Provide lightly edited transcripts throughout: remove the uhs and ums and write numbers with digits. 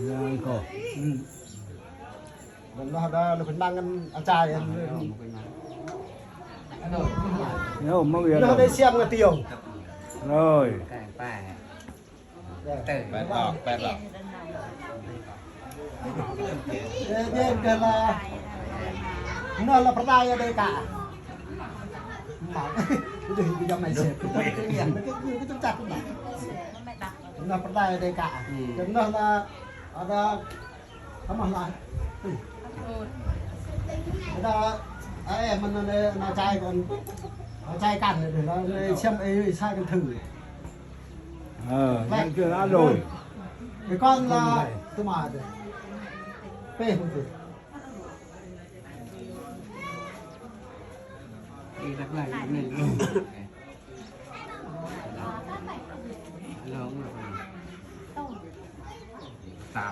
ยังก็มันเราเป็นนั่งกันอาจารย์เนี่ยมาเวียนเราได้เสียมกันเตียวrồi แปดหลอกเนี่ยกันละนั่นเราประดายได้กะหมาดูดิยังไม่เสร็จก็เรียนมันก็คือก็ต้องจัดขึ้นมาเราประดายได้กะจนนั่นละada sama lah adaมันเลยนาใจก่อนนาใจกันเลยเราเลยเชื่อมใช้กันถือยังคืออร่อยไอ้ก้อนละตัวมาเลยเป้ผมถืออีกสักหน่อยหนึ่งร้องตา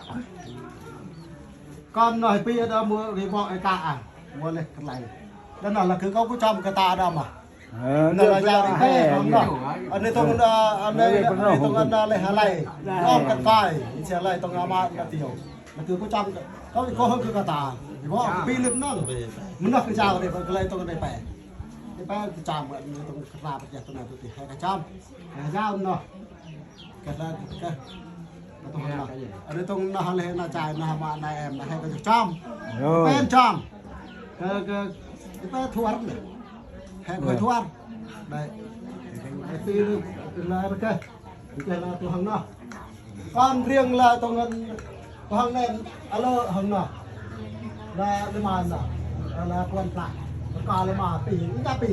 ก้อนหน่อยปีเดิมมือรีบอกไอ้กะอ่ะมัวเลยกันไรแล้วนั่นแหละคือเขาก็จำกระตาดำอ่ะนั่นแหละยาวแค่อันนี้ตรงอันนี้ตรงอันอะไรอะไรอ้อมกันก้อยเสียอะไรตรงอามาตะเตียวมันคือก็จำเขาเขาคือกระตาเพราะปีลึกนั่นมันน่าคือเจ้าเลยมันก็เลยตรงกันในแปะในแปะจำเหมือนตรงกระตาเป็นอย่างตรงไหนตัวตีให้กระจำยาวเนาะกันแล้วกันตรงนั้นอันนี้ตรงนาเลยนาใจนามานาแอมนาให้ก็จะจำเป็นจำก็ไปทวนเลยแค่ไปทวนได้ไอ้ตีนึงเป็นอะไรไปกันเป็นอะไรตัวห้องนอกก้อนเรียงละตรงนั้นตัวห้องนั้นอะไรห้องนอกแล้วมาน่ะอะไรควนปลาแล้วก็อะไรมาปีนี่จะปี